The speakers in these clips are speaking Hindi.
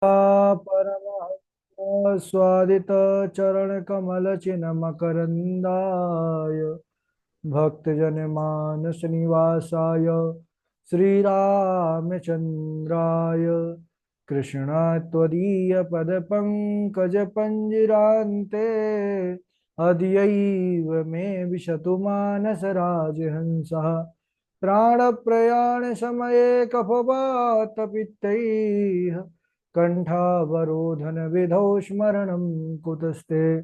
परमहंस स्वादित चरण कमल चिन्ह मकरंदाय भक्तजन मानस निवासाय श्री रामचंद्राय कृष्ण त्वदीय पद पंकज पंजरान्ते अद्यैव मे विशतु मानस राजहंसः प्राण प्रयाण समये कफवात पित्तैः कंठावरोधन विधौ स्मरणं कुतस्ते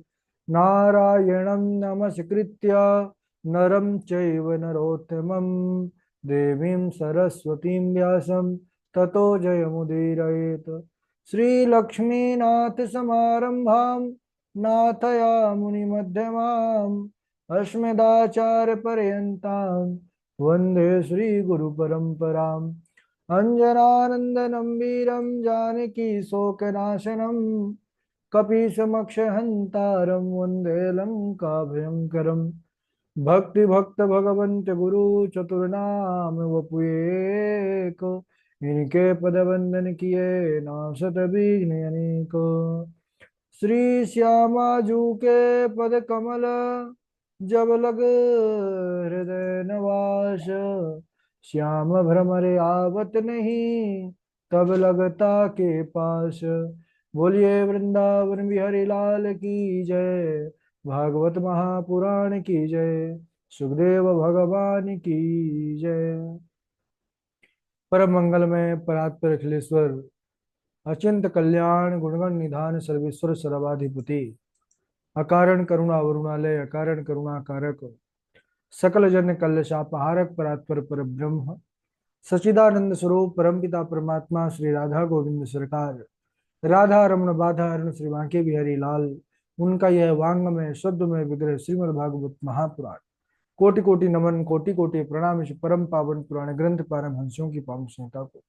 नारायणं नमस्कृत्य नरं चैव नरोत्तमं देवीं सरस्वतीं व्यासं ततो जयमुदीरयेत् श्रीलक्ष्मीनाथ समारंभां नाथयामुनिमध्यमाम् अस्मदाचार्यपर्यन्तां वन्दे श्रीगुरुपरम्पराम् अञ्जनानन्दनं वीरं जानकी शोकनाशनं कपीशमक्षहन्तारं वन्दे लङ्काभयङ्करम् भक्ति भक्त भगवंत गुरु चतुर्नाम वपुएक इनके पद वंदन किए नासत विघ्न अनेक श्री श्यामा जू के पद कमल जब लग हृदय नवास श्याम भ्रमरे आवत नहीं तब लगता के पास। बोलिए वृंदावन बिहारी लाल की जय, भागवत महापुराण की जय, सुखदेव भगवान की जय। परम मंगल में परात्पर अखिलेश्वर अचिंत कल्याण गुणगण निधान सर्वेश्वर सर्वाधिपति अकारण करुणा वरुणालय अकारण करुणा कारक सकल जन कल्यशापहारक परात्पर पर ब्रह्म सच्चिदानंद स्वरूप परमपिता परमात्मा श्री राधा गोविंद सरकार राधा रमण बाधा अरुण श्री बांके बिहारी लाल उनका यह वांग में शुद्ध में विग्रह श्रीमद् भागवत महापुराण कोटि कोटि नमन कोटि कोटि प्रणाम इस परम पावन पुराण ग्रंथ पारम हंसों की पावन संहिता को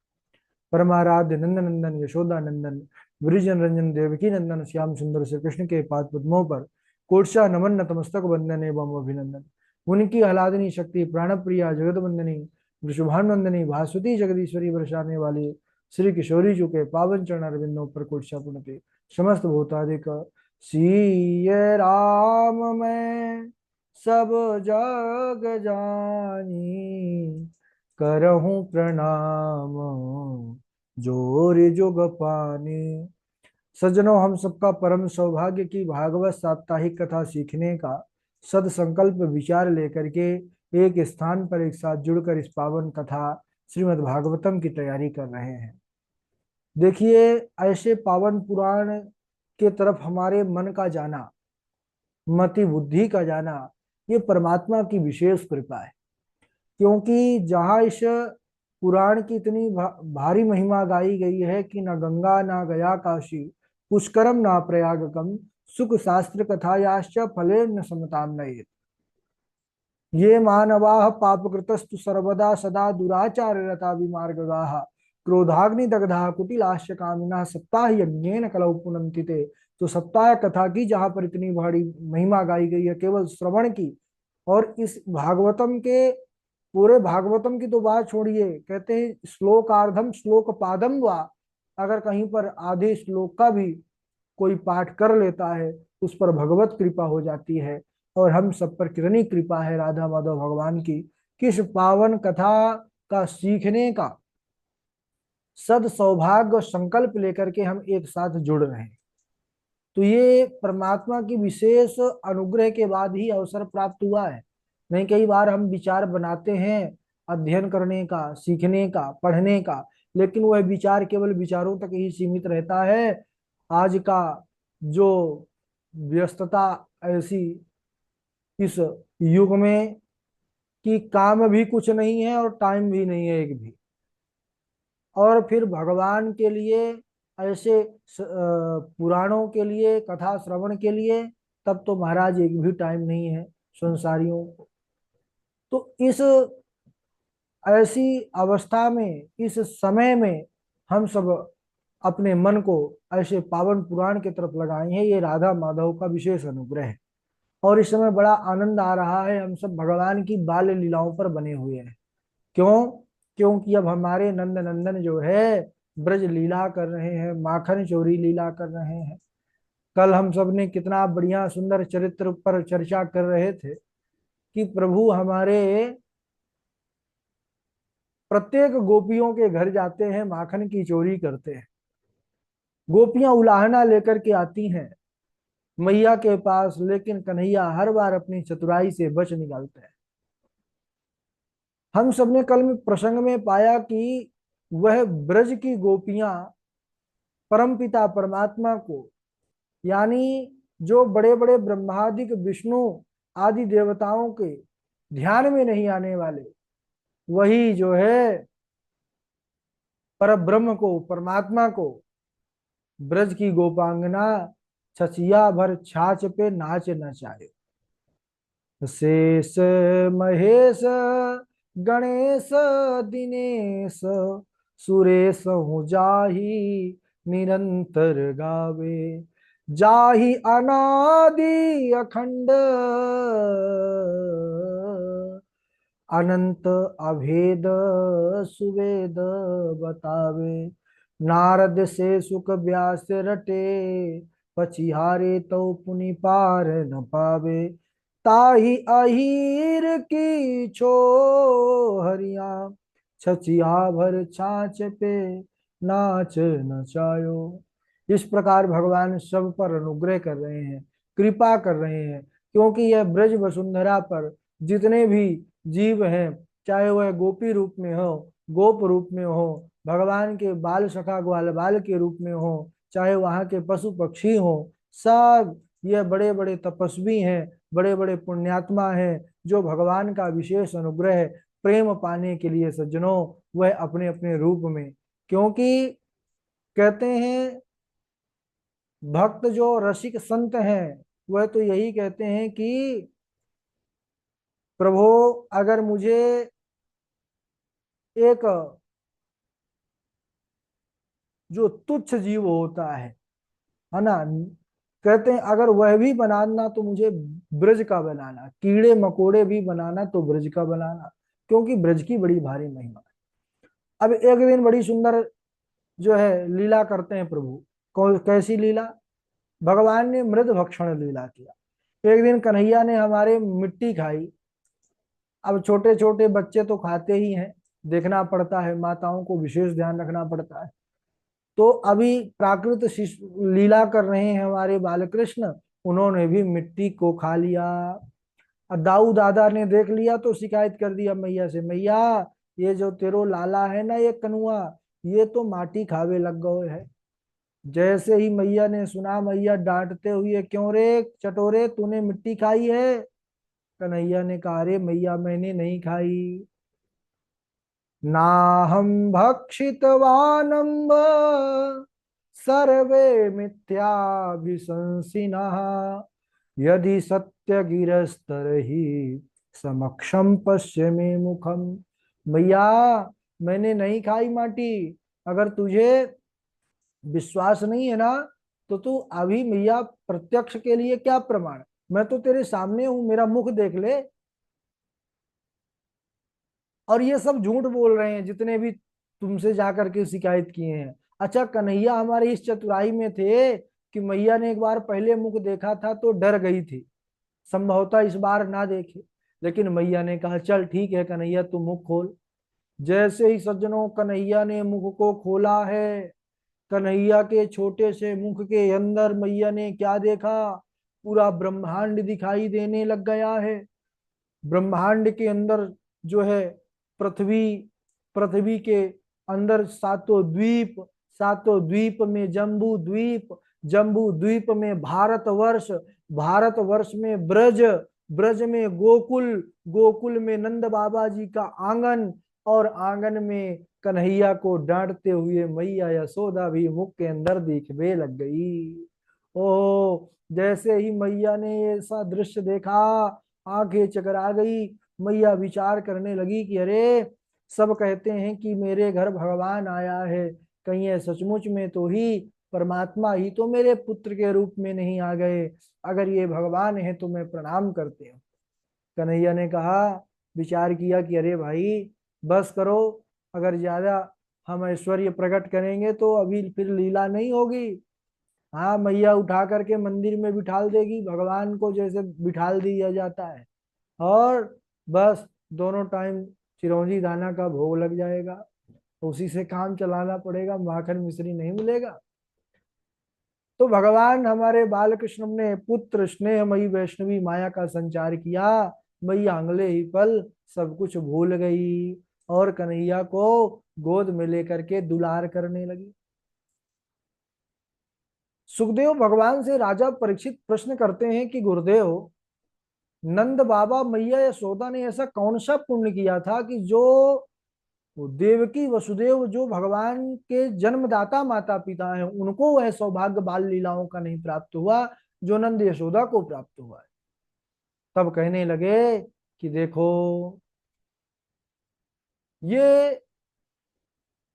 परमाराध्य नंदन नंदन यशोदा नंदन वृजन रंजन देवकी नंदन श्याम सुंदर श्री कृष्ण के पाद पद्मों पर कोटशा नमन नतमस्तक वंदन एवं अभिनंदन। उनकी आह्लादनी शक्ति प्राणप्रिया जगत वंदनी वृषभानुवंदनी भास्वती जगदीश्वरी बरसाने वाली श्री किशोरी जी के पावन चरण अरविंदों पर कोटशा पुनते समस्त भूतादिक सीय राम मैं सब जग जानी करहूं प्रणाम जोर जुग पानी। सज्जनों, हम सबका परम सौभाग्य की भागवत साप्ताहिक कथा सीखने का सद संकल्प विचार लेकर के एक स्थान पर एक साथ जुड़कर इस पावन कथा श्रीमद् भागवतम की तैयारी कर रहे हैं। देखिए, ऐसे पावन पुराण के तरफ हमारे मन का जाना, मति बुद्धि का जाना, ये परमात्मा की विशेष कृपा है। क्योंकि जहाँ इस पुराण की इतनी भारी महिमा गाई गई है कि न गंगा ना गया काशी पुष्करम ना प्रयागकम सुख शास्त्र कथायाश्च फले न समताम नयेत। ये मानवाः पापकृतस्तु सर्वदा सदा दुराचार रता विमार्गगाः क्रोधाग्नि दग्धा कुटिलाश्च कामिनः सप्ताह यज्ञेन कलौ पुनन्ति ते। तो सप्ताह कथा की जहां पर इतनी बड़ी महिमा गाई गई है केवल श्रवण की, और इस भागवतम के पूरे भागवतम की तो बात छोड़िए, कहते हैं श्लोकार्धम श्लोक पादम वा, अगर कहीं पर आधे श्लोक का भी कोई पाठ कर लेता है उस पर भगवत कृपा हो जाती है। और हम सब पर कितनी कृपा है राधा माधव भगवान की, किस पावन कथा का सीखने का सद सौभाग्य संकल्प लेकर के हम एक साथ जुड़ रहे हैं। तो ये परमात्मा की विशेष अनुग्रह के बाद ही अवसर प्राप्त हुआ है। नहीं, कई बार हम विचार बनाते हैं अध्ययन करने का, सीखने का, पढ़ने का, लेकिन वह विचार केवल विचारों तक ही सीमित रहता है। आज का जो व्यस्तता ऐसी इस युग में कि काम भी कुछ नहीं है और टाइम भी नहीं है एक भी, और फिर भगवान के लिए ऐसे पुराणों के लिए, कथा श्रवण के लिए तब तो महाराज एक भी टाइम नहीं है संसारियों को। तो इस ऐसी अवस्था में, इस समय में हम सब अपने मन को ऐसे पावन पुराण की तरफ लगाए हैं। ये राधा माधव का विशेष अनुग्रह है और इस समय बड़ा आनंद आ रहा है। हम सब भगवान की बाल लीलाओं पर बने हुए हैं। क्यों? क्योंकि अब हमारे नंद नंदन जो है ब्रज लीला कर रहे हैं, माखन चोरी लीला कर रहे हैं। कल हम सब ने कितना बढ़िया सुंदर चरित्र पर चर्चा कर रहे थे कि प्रभु हमारे प्रत्येक गोपियों के घर जाते हैं, माखन की चोरी करते हैं। गोपियां उलाहना लेकर के आती हैं मैया के पास, लेकिन कन्हैया हर बार अपनी चतुराई से बच निकलते हैं। हम सबने कल में प्रसंग में पाया कि वह ब्रज की गोपियां परमपिता परमात्मा को, यानी जो बड़े बड़े ब्रह्मादिक विष्णु आदि देवताओं के ध्यान में नहीं आने वाले, वही जो है पर ब्रह्म को, परमात्मा को, ब्रज की गोपांगना छछिया भर छाछ पे नाच नचाए। शेष महेश गणेश दिनेश सुरेश हूँ जाहि निरंतर गावे, जाहि अनादि अखंड अनंत अभेद सुवेद बतावे। नारद से सुख व्यास रटे, पछिहारे तो पुनि पार न पावे। ताहि अहीर की छो हरिया, छचिया भर छाछ पे नाच नचायो। इस प्रकार भगवान सब पर अनुग्रह कर रहे हैं, कृपा कर रहे हैं, क्योंकि यह ब्रज वसुंधरा पर जितने भी जीव हैं, चाहे वह गोपी रूप में हो, गोप रूप में हो, भगवान के बाल सखा ग्वाल बाल के रूप में हो, चाहे वहां के पशु पक्षी हो, सब ये बड़े बड़े तपस्वी हैं, बड़े बड़े पुण्यात्मा हैं, जो भगवान का विशेष अनुग्रह प्रेम पाने के लिए सज्जनों वह अपने अपने रूप में, क्योंकि कहते हैं भक्त जो रसिक संत हैं वह तो यही कहते हैं कि प्रभु अगर मुझे एक जो तुच्छ जीव होता है ना, कहते हैं अगर वह भी बनाना तो मुझे ब्रज का बनाना, कीड़े मकोड़े भी बनाना तो ब्रज का बनाना, क्योंकि ब्रज की बड़ी भारी महिमा है। अब एक दिन बड़ी सुंदर जो है लीला करते हैं प्रभु। कैसी लीला? भगवान ने मृद भक्षण लीला किया। एक दिन कन्हैया ने हमारे मिट्टी खाई। अब छोटे छोटे बच्चे तो खाते ही हैं, देखना पड़ता है, माताओं को विशेष ध्यान रखना पड़ता है। तो अभी प्राकृत लीला कर रहे हैं हमारे बालकृष्ण, उन्होंने भी मिट्टी को खा लिया। और दाऊ दादा ने देख लिया तो शिकायत कर दिया मैया से, मैया ये जो तेरो लाला है ना, ये कनुआ, ये तो माटी खावे लग गए है। जैसे ही मैया ने सुना, मैया डांटते हुए, क्यों रे चटोरे तूने मिट्टी खाई है? कन्हैया ने कहा, अरे मैया मैंने नहीं खाई, नाहं भक्षितवानम्ब सर्वे मिथ्याभिशंसिनः, यदि सत्यगिरस्तर्हि समक्षम पश्य मे मुखम। मैया मैंने नहीं खाई माटी, अगर तुझे विश्वास नहीं है ना तो तू अभी मैया प्रत्यक्ष के लिए क्या प्रमाण, मैं तो तेरे सामने हूं, मेरा मुख देख ले। और ये सब झूठ बोल रहे हैं जितने भी तुमसे जाकर के शिकायत किए हैं। अच्छा कन्हैया हमारे इस चतुराई में थे कि मैया ने एक बार पहले मुख देखा था तो डर गई थी, संभवतः इस बार ना देखे। लेकिन मैया ने कहा चल ठीक है कन्हैया तू मुख खोल। जैसे ही सज्जनों कन्हैया ने मुख को खोला है, कन्हैया के छोटे से मुख के अंदर मैया ने क्या देखा, पूरा ब्रह्मांड दिखाई देने लग गया है। ब्रह्मांड के अंदर जो है पृथ्वी, पृथ्वी के अंदर सातों द्वीप, सातों द्वीप में जम्बू द्वीप, जम्बू द्वीप में भारतवर्ष, भारतवर्ष में ब्रज, ब्रज में गोकुल, गोकुल में नंद बाबा जी का आंगन, और आंगन में कन्हैया को डांटते हुए मैया यशोदा भी मुख के अंदर दिखने लग गई। ओ जैसे ही मैया ने ऐसा दृश्य देखा, आंखें चकरा गई। मैया विचार करने लगी कि अरे सब कहते हैं कि मेरे घर भगवान आया है, कहीं ये सचमुच में तो ही परमात्मा ही तो मेरे पुत्र के रूप में नहीं आ गए? अगर ये भगवान है तो मैं प्रणाम करते हूँ। कन्हैया ने कहा, विचार किया कि अरे भाई बस करो, अगर ज्यादा हम ऐश्वर्य प्रकट करेंगे तो अभी फिर लीला नहीं होगी। हाँ, मैया उठा करके मंदिर में बिठाल देगी, भगवान को जैसे बिठाल दिया जाता है, और बस दोनों टाइम चिरौंजी दाना का भोग लग जाएगा। उसी से काम चलाना पड़ेगा, माखन मिश्री नहीं मिलेगा। तो भगवान हमारे बाल कृष्ण ने पुत्र स्नेहमयी वैष्णवी माया का संचार किया। मैया अगले ही पल सब कुछ भूल गई और कन्हैया को गोद में लेकर के दुलार करने लगी। सुखदेव भगवान से राजा परीक्षित प्रश्न करते हैं कि गुरुदेव, नंद बाबा मैया यशोदा ने ऐसा कौन सा पुण्य किया था कि जो वो देवकी वसुदेव जो भगवान के जन्मदाता माता पिता हैं उनको वह सौभाग्य बाल लीलाओं का नहीं प्राप्त हुआ जो नंद यशोदा को प्राप्त हुआ है। तब कहने लगे कि देखो, ये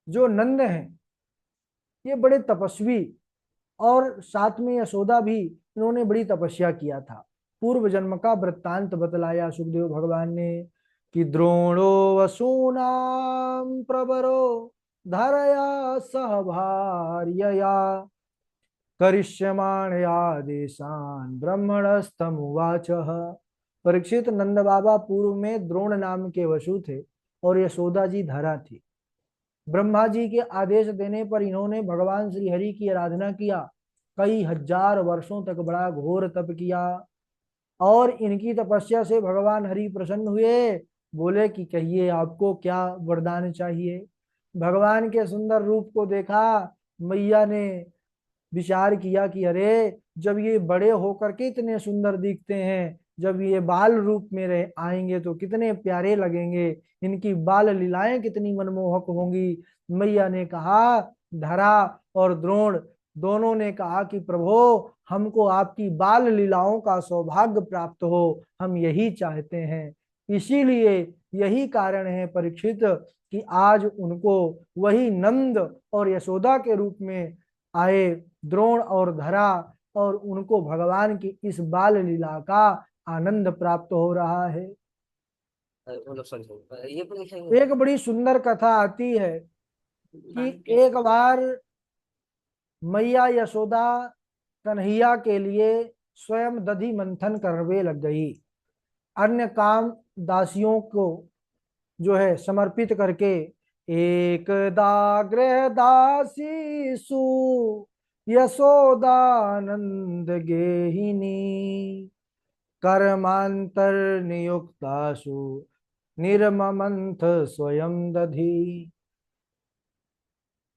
जो नंद हैं ये बड़े तपस्वी, और साथ में यशोदा भी, इन्होंने बड़ी तपस्या किया था। पूर्व जन्म का वृत्तांत बतलाया सुखदेव भगवान ने कि द्रोणो वसूनाम प्रवरो धरया सह भार्यया करिष्यमाणया देशान ब्रह्मणस्तमुवाच। परीक्षित, नंद बाबा पूर्व में द्रोण नाम के वसु थे और यशोदा जी धरा थी। ब्रह्मा जी के आदेश देने पर इन्होंने भगवान श्री हरि की आराधना किया, कई हजार वर्षों तक बड़ा घोर तप किया, और इनकी तपस्या से भगवान हरि प्रसन्न हुए। बोले कि कहिए आपको क्या वरदान चाहिए। भगवान के सुंदर रूप को देखा, मैया ने विचार किया कि अरे, जब ये बड़े होकर के इतने सुंदर दिखते हैं, जब ये बाल रूप में रहे आएंगे तो कितने प्यारे लगेंगे, इनकी बाल लीलाएं कितनी मनमोहक होंगी। मैया ने कहा, धरा और द्रोण दोनों ने कहा कि प्रभु, हमको आपकी बाल लीलाओं का सौभाग्य प्राप्त हो, हम यही चाहते हैं। इसीलिए यही कारण है परीक्षित कि आज उनको वही नंद और यशोदा के रूप में आए द्रोण और धरा, और उनको भगवान की इस बाल लीला का आनंद प्राप्त हो रहा है। एक बड़ी सुंदर कथा आती है कि एक बार मैया यशोदा कन्हैया के लिए स्वयं दधि मंथन करवे लग गई। अन्य काम दासियों को जो है समर्पित करके, एक दाग्रह दासी सु यशोदानंद गेहिनी कर्मांतर नियुक्तासु निर्ममंथ स्वयं दधि।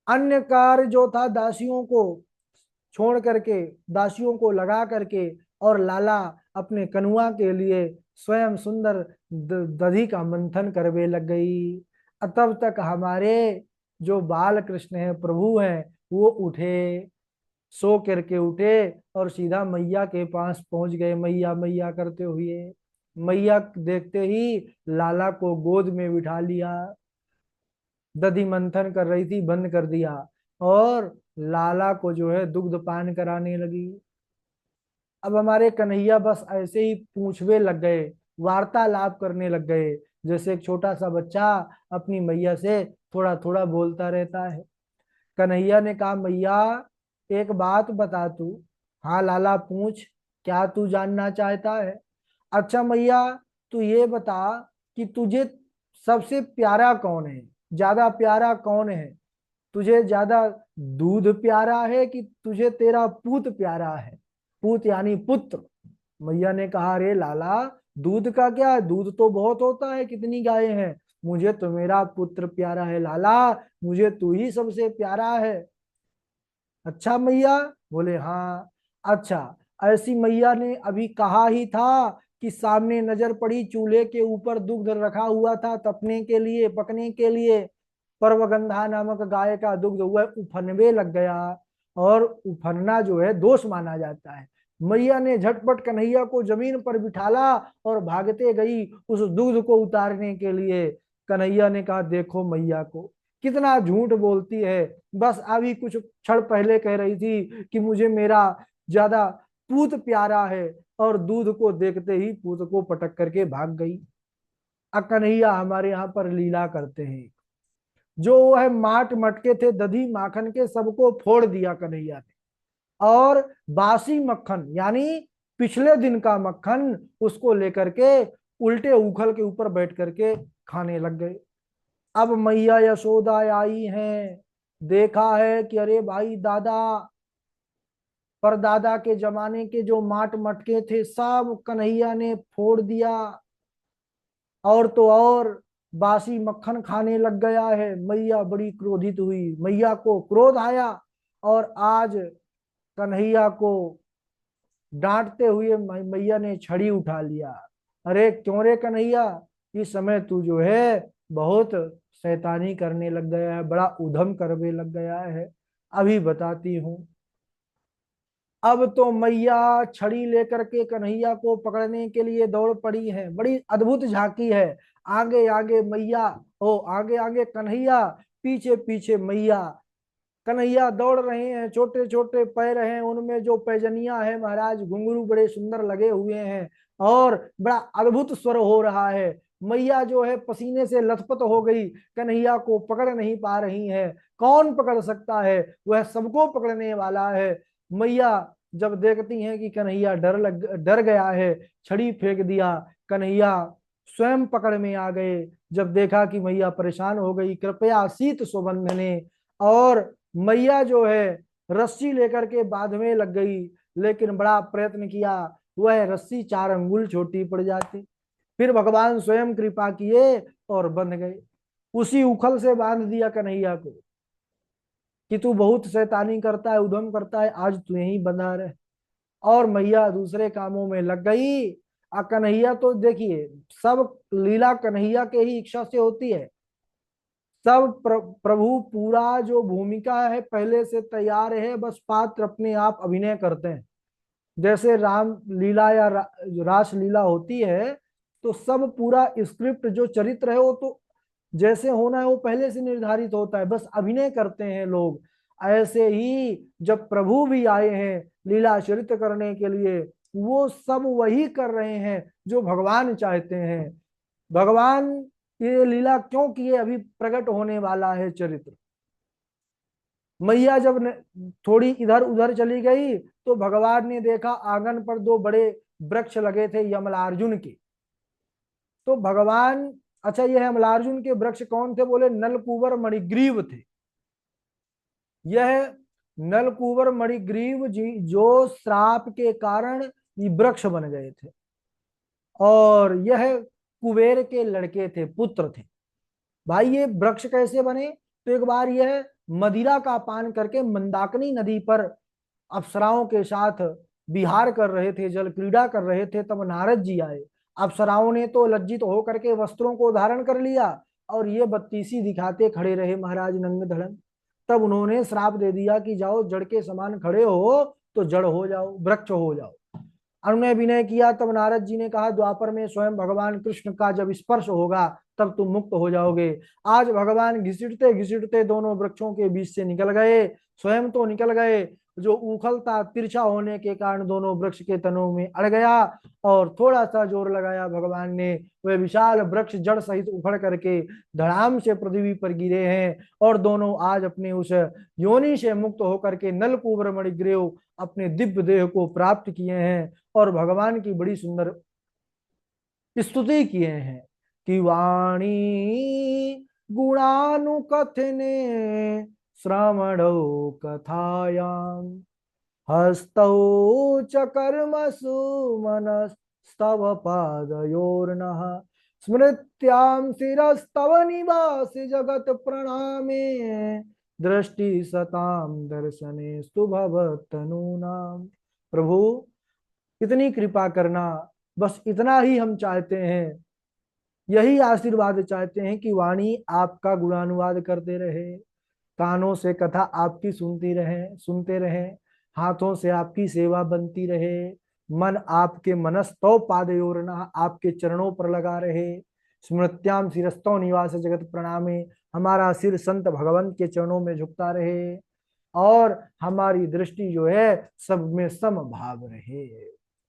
अन्य कार्य जो था दासियों को छोड़ करके, दासियों को लगा करके, और लाला अपने कनुआ के लिए स्वयं सुंदर दधी का मंथन करवे लग गई। तब तक हमारे जो बाल कृष्ण है प्रभु हैं वो उठे, सो करके उठे और सीधा मैया के पास पहुंच गए, मैया मैया करते हुए। मैया देखते ही लाला को गोद में बिठा लिया, दधि मंथन कर रही थी बंद कर दिया, और लाला को जो है दुग्ध पान कराने लगी। अब हमारे कन्हैया बस ऐसे ही पूछवे लग गए, वार्तालाप करने लग गए, जैसे एक छोटा सा बच्चा अपनी मैया से थोड़ा थोड़ा बोलता रहता है। कन्हैया ने कहा, मैया एक बात बता तू। हाँ लाला पूछ, क्या तू जानना चाहता है। अच्छा मैया, तू ये बता कि तुझे सबसे प्यारा कौन है, ज्यादा प्यारा कौन है। तुझे ज्यादा दूध प्यारा है कि तुझे तेरा पूत प्यारा है। पूत यानी पुत्र। मैया ने कहा, अरे लाला, दूध का क्या है, दूध तो बहुत होता है, कितनी गायें हैं। मुझे तो मेरा पुत्र प्यारा है लाला, मुझे तू ही सबसे प्यारा है। अच्छा मैया, बोले हाँ। अच्छा, ऐसी मैया ने अभी कहा ही था कि सामने नजर पड़ी चूल्हे के ऊपर दुग्ध रखा हुआ था तपने के लिए, पकने के लिए। पर्वगंधा नामक गाय का दुग्ध हुआ उफनवे लग गया, और उफनना जो है दोष माना जाता है। मैया ने झटपट कन्हैया को जमीन पर बिठाला और भागते गई उस दुग्ध को उतारने के लिए। कन्हैया ने कहा, देखो मैया को कितना झूठ बोलती है, बस अभी कुछ क्षण पहले कह रही थी कि मुझे मेरा ज्यादा पूत प्यारा है, और दूध को देखते ही पूत को पटक करके भाग गई। कन्हैया हमारे यहाँ पर लीला करते हैं। जो वह माट मटके थे दधी माखन के, सबको फोड़ दिया कन्हैया ने, और बासी मक्खन यानी पिछले दिन का मक्खन उसको लेकर के उल्टे उखल के ऊपर बैठ करके खाने लग गए। अब मैया यशोदा आई हैं, देखा है कि अरे भाई दादा, परदादा के जमाने के जो माट मटके थे सब कन्हैया ने फोड़ दिया, और तो और बासी मक्खन खाने लग गया है। मैया बड़ी क्रोधित हुई, मैया को क्रोध आया, और आज कन्हैया को डांटते हुए मैया ने छड़ी उठा लिया। अरे क्यों रे कन्हैया, इस समय तू जो है बहुत शैतानी करने लग गया है, बड़ा उधम करने लग गया है, अभी बताती हूँ। अब तो मैया छड़ी लेकर के कन्हैया को पकड़ने के लिए दौड़ पड़ी है। बड़ी अद्भुत झांकी है। आगे आगे मैया, ओ आगे आगे कन्हैया, पीछे पीछे मैया। कन्हैया दौड़ रहे हैं, छोटे छोटे पैर हैं, उनमें जो पैजनिया है महाराज, घुंघरू बड़े सुंदर लगे हुए हैं, और बड़ा अद्भुत स्वर हो रहा है। मैया जो है पसीने से लथपथ हो गई, कन्हैया को पकड़ नहीं पा रही है। कौन पकड़ सकता है, वह सबको पकड़ने वाला है। मैया जब देखती हैं कि कन्हैया डर गया है, छड़ी फेंक दिया। कन्हैया स्वयं पकड़ में आ गए। जब देखा कि मैया परेशान हो गई, कृपया शीत सुबंधने, और मैया जो है रस्सी लेकर के बांधने लग गई, लेकिन बड़ा प्रयत्न किया, वह रस्सी 4 अंगुल छोटी पड़ जाती। फिर भगवान स्वयं कृपा किए और बंध गए। उसी उखल से बांध दिया कन्हैया को कि तू बहुत शैतानी करता है, उधम करता है, आज तू यहीं बंधा रहे। और मैया दूसरे कामों में लग गई। कन्हैया तो देखिए, सब लीला कन्हैया के ही इच्छा से होती है। सब प्रभु पूरा जो भूमिका है पहले से तैयार है, बस पात्र अपने आप अभिनय करते हैं। जैसे राम लीला या रास लीला होती है, तो सब पूरा स्क्रिप्ट जो चरित्र है वो तो जैसे होना है वो पहले से निर्धारित होता है, बस अभिनय करते हैं लोग। ऐसे ही जब प्रभु भी आए हैं लीला चरित्र करने के लिए, वो सब वही कर रहे हैं जो भगवान चाहते हैं। भगवान ये लीला क्यों किए, अभी प्रकट होने वाला है चरित्र। मैया जब थोड़ी इधर उधर चली गई, तो भगवान ने देखा आंगन पर 2 बड़े वृक्ष लगे थे यमलार्जुन के। तो भगवान, अच्छा ये यमलार्जुन के वृक्ष कौन थे, बोले नलकूबर मणिग्रीव थे। यह नलकूबर मणिग्रीव जी जो श्राप के कारण ये वृक्ष बन गए थे, और यह कुबेर के लड़के थे, पुत्र थे। भाई ये वृक्ष कैसे बने, तो एक बार यह मदिरा का पान करके मंदाकिनी नदी पर अप्सराओं के साथ विहार कर रहे थे, जल क्रीड़ा कर रहे थे, तब नारद जी आए। अप्सराओं ने तो लज्जित होकर के वस्त्रों को धारण कर लिया, और ये बत्तीसी दिखाते खड़े रहे महाराज नंग धड़न। तब उन्होंने श्राप दे दिया कि जाओ जड़ के समान खड़े हो तो जड़ हो जाओ, वृक्ष हो जाओ। अनुनय विनय किया, तब नारद जी ने कहा द्वापर में स्वयं भगवान कृष्ण का जब स्पर्श होगा तब तुम मुक्त हो जाओगे। आज भगवान घिसटते घिसटते दोनों वृक्षों के बीच से निकल गए, स्वयं तो निकल गए, जो उखलता तिरछा होने के कारण दोनों वृक्ष के तनों में अड़ गया, और थोड़ा सा जोर लगाया भगवान ने, वह विशाल वृक्ष जड़ सहित उखड़ करके धड़ाम से पृथ्वी पर गिरे हैं, और दोनों आज अपने उस योनि से मुक्त होकर के नलकूबर मणिग्रीव अपने दिव्य देह को प्राप्त किए हैं, और भगवान की बड़ी सुंदर स्तुति किए हैं कि वाणी गुणानुकथने श्रवणो कथायाम हस्तौ च कर्मसु मनस्तव पादयोर्नः स्मृत्यां शिरस्तव निवास जगत प्रणामे दृष्टि सतां दर्शने भवतनूनाम। प्रभु इतनी कृपा करना, बस इतना ही हम चाहते हैं, यही आशीर्वाद चाहते हैं कि वाणी आपका गुणानुवाद करते रहे, कानों से कथा आपकी सुनते रहे, हाथों से आपकी सेवा बनती रहे, मन आपके मनस्तव पादयोरना आपके चरणों पर लगा रहे, स्मृत्याम शिरस्तव निवास जगत प्रणामे, हमारा सिर संत भगवंत के चरणों में झुकता रहे, और हमारी दृष्टि जो है सब में सम भाव रहे।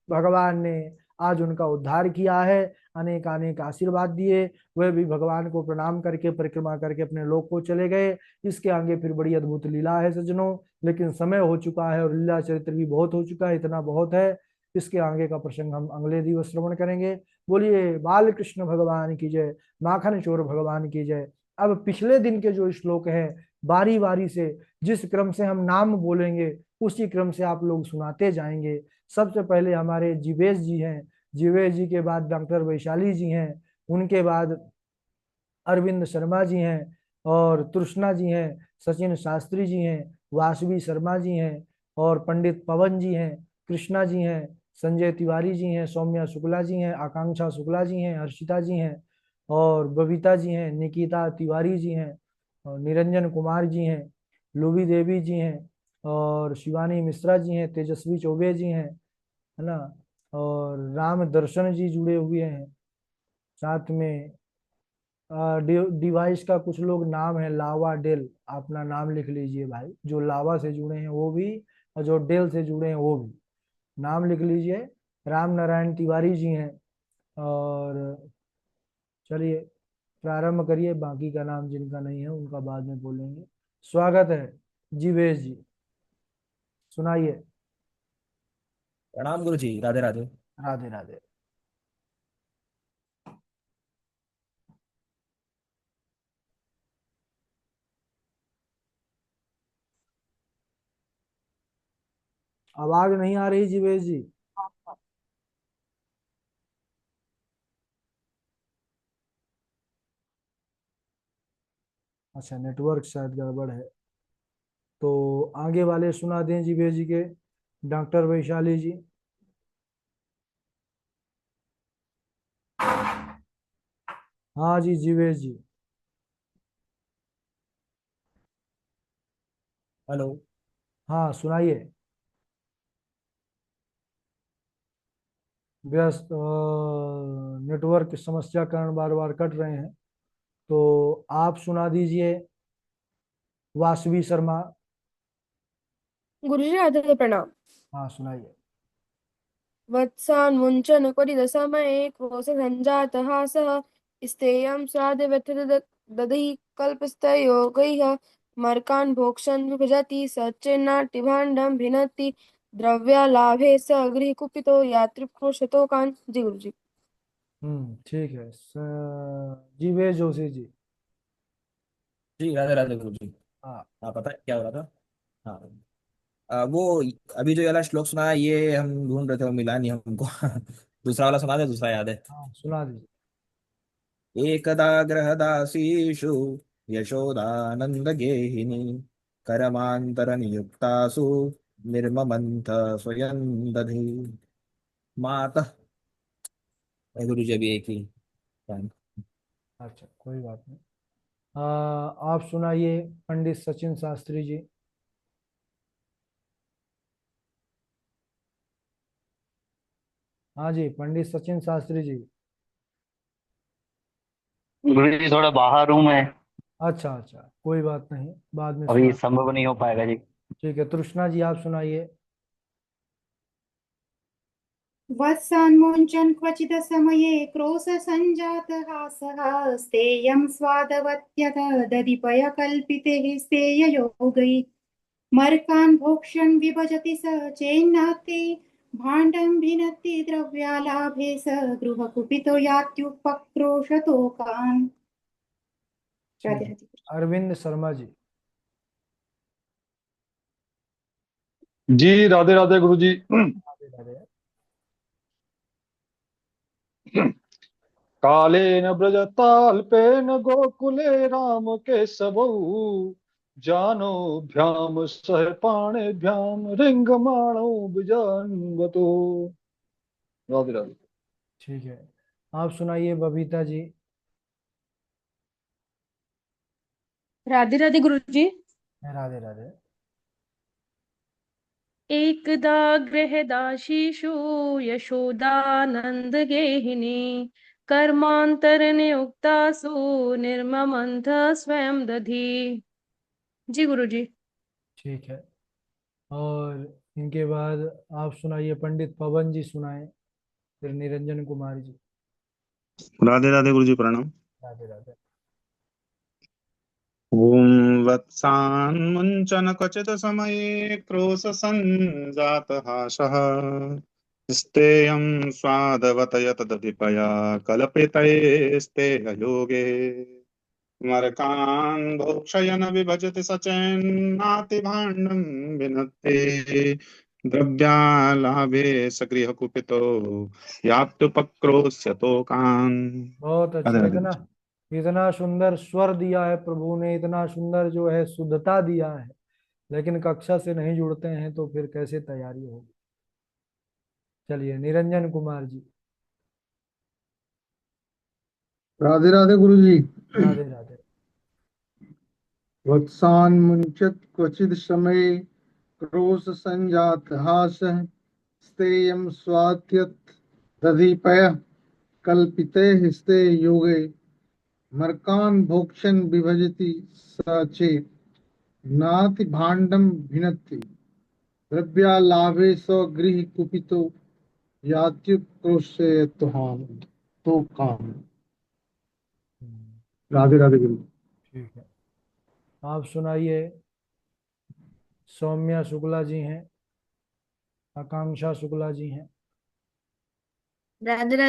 भगवान ने आज उनका उद्धार किया है, अनेक अनेक आशीर्वाद दिए। वह भी भगवान को प्रणाम करके परिक्रमा करके अपने लोक को चले गए। इसके आगे फिर बड़ी अद्भुत लीला है सज्जनों, लेकिन समय हो चुका है और लीला चरित्र भी बहुत हो चुका है, इतना बहुत है। इसके आगे का प्रसंग हम अगले दिवस श्रवण करेंगे। बोलिए बाल कृष्ण भगवान की जय, माखन चोर भगवान की जय। अब पिछले दिन के जो श्लोक है, बारी बारी से जिस क्रम से हम नाम बोलेंगे उसी क्रम से आप लोग सुनाते जाएंगे। सबसे पहले हमारे जीवेश जी हैं, जीवेश जी के बाद डॉक्टर वैशाली जी हैं, उनके बाद अरविंद शर्मा जी हैं, और तृष्णा जी हैं, सचिन शास्त्री जी हैं, वासवी शर्मा जी हैं, और पंडित पवन जी हैं, कृष्णा जी हैं, संजय तिवारी जी हैं, सौम्या शुक्ला जी हैं, आकांक्षा शुक्ला जी हैं, हर्षिता जी हैं, और बबीता जी हैं, निकिता तिवारी जी हैं, और निरंजन कुमार जी हैं, लुबी देवी जी हैं, और शिवानी मिश्रा जी हैं, तेजस्वी चौबे जी हैं, है ना, और राम दर्शन जी जुड़े हुए हैं। साथ में डिवाइस का कुछ लोग नाम है लावा डेल, अपना नाम लिख लीजिए भाई, जो लावा से जुड़े हैं वो भी, और जो डेल से जुड़े हैं वो भी नाम लिख लीजिए। राम नारायण तिवारी जी हैं। और चलिए प्रारंभ करिए, बाकी का नाम जिनका नहीं है उनका बाद में बोलेंगे। स्वागत है जीवेश जी, सुनाइए। प्रणाम गुरु जी, राधे राधे। राधे राधे। आवाज नहीं आ रही जीवेश जी। अच्छा, नेटवर्क शायद गड़बड़ है। तो आगे वाले सुना दें जीवेश जी के, डॉक्टर वैशाली जी। हाँ जी जीवेश जी। हेलो। हाँ सुनाइए। व्यस्त नेटवर्क की समस्या के कारण बार बार कट रहे हैं। तो आप सुना दीजिए, वासवी शर्मा। गुरुजी राधे प्रणाम। हाँ सुनाइए। वत्सान् मुञ्चन् परिदशमये क्रोश सञ्जातः सः स्तेयं स्वादव्यथ दधि कल्पस्तयोगैः मर्कान् भोक्ष्यन् विभजति स चेन्नाट्यभाण्डं भिन्नति द्रव्यालाभे स गृहकुपितो यात्रिप्रोशतोकान्। जी गुरुजी। ठीक है जीवेश जोशी जी। जी राधे राधे गुरु जी। हाँ। हाँ, पता है क्या हो रहा था। हाँ। वो अभी जो ये वाला श्लोक सुना है, ये हम ढूंढ रहे थे, वो मिला नहीं हमको। दूसरा वाला सुना दे, दूसरा याद है। हाँ सुना दीजिए। एकदा गृहदासीषु यशोदानंद गेहिनी करमांतर नियुक्तासु निर्ममंथ स्वयं दधि माता। गुरु जी अभी एक ही। अच्छा कोई बात नहीं। आप सुनाइए पंडित सचिन शास्त्री जी। हाँ जी पंडित सचिन शास्त्री जी। गुरु जी थोड़ा बाहर हूँ मैं। अच्छा अच्छा कोई बात नहीं, बाद में अभी सुना। संभव नहीं हो पाएगा जी। ठीक है तृष्णा जी आप सुनाइए। वत्सान्मुञ्चन् क्वचिदसमये क्रोशसञ्जातहासः स्तेयं स्वादवत्यथ दधिपयकल्पितैः स्तेययोगैः मर्कान् भोक्ष्यन् विभजति स चेन्नात्ति भाण्डं भिनत्ति द्रव्यालाभे स गृहकुपितो यात्युपक्रोशतोकान्। ठीक राधे है राधे। अरविंद शर्मा जी। जी राधे राधे गुरु जी। राधे राधे। कालेन व्रजताल्पेन गोकुले राम केशवौ जानोभ्याम सह पाणिभ्याम रिंगमाणो विजानवतो। राधे राधे। ठीक है आप सुनाइए बबीता जी। राधे राधे गुरु जी। राधे राधे। एकदा गृहदासीषु यशोदानन्दगेहिनी कर्मान्तरनियुक्तासु निर्ममन्थ स्वयं दधि। जी गुरु जी। ठीक है, और इनके बाद आप सुनाइए पंडित पवन जी सुनाए। फिर निरंजन कुमार जी। राधे राधे गुरु जी प्रणाम। राधे राधे। ॐ वत्सान्मुञ्चन क्वचित् समये क्रोशसञ्जातहासः स्तेयं स्वादवत यतदधिपया कल्पितैस्तेहयोगे मरकान् भोक्षयन् विभजति सचेन्नातिभाण्डं विनत्ति द्रव्यालाभे सगृहकुपितो यात्युपक्रोश्यतोकान्। बहुत राधे अच्छा। राधे इतना इतना सुंदर स्वर दिया है प्रभु ने, इतना सुंदर जो है शुद्धता दिया है, लेकिन कक्षा से नहीं जुड़ते हैं तो फिर कैसे तैयारी होगी। चलिए निरंजन कुमार जी। राधे राधे गुरु जी। राधे राधे। वत्सान मुंचत क्वचिद समये क्रोश संजात हासः स्तेयं स्वात्यत दधिपय कल्पिते हस्ते योगे मर्कान् भोक्षन् विभजति सचे नाति भाण्डं भिनत्ति द्रव्यालाभे स्वगृह कुपितो यात्युक्रोशे तुहान तो काम। राधे राधे गुरु। ठीक है, आप सुनाइए। सौम्या शुक्ला जी हैं, आकांक्षा शुक्ला जी हैं। राधे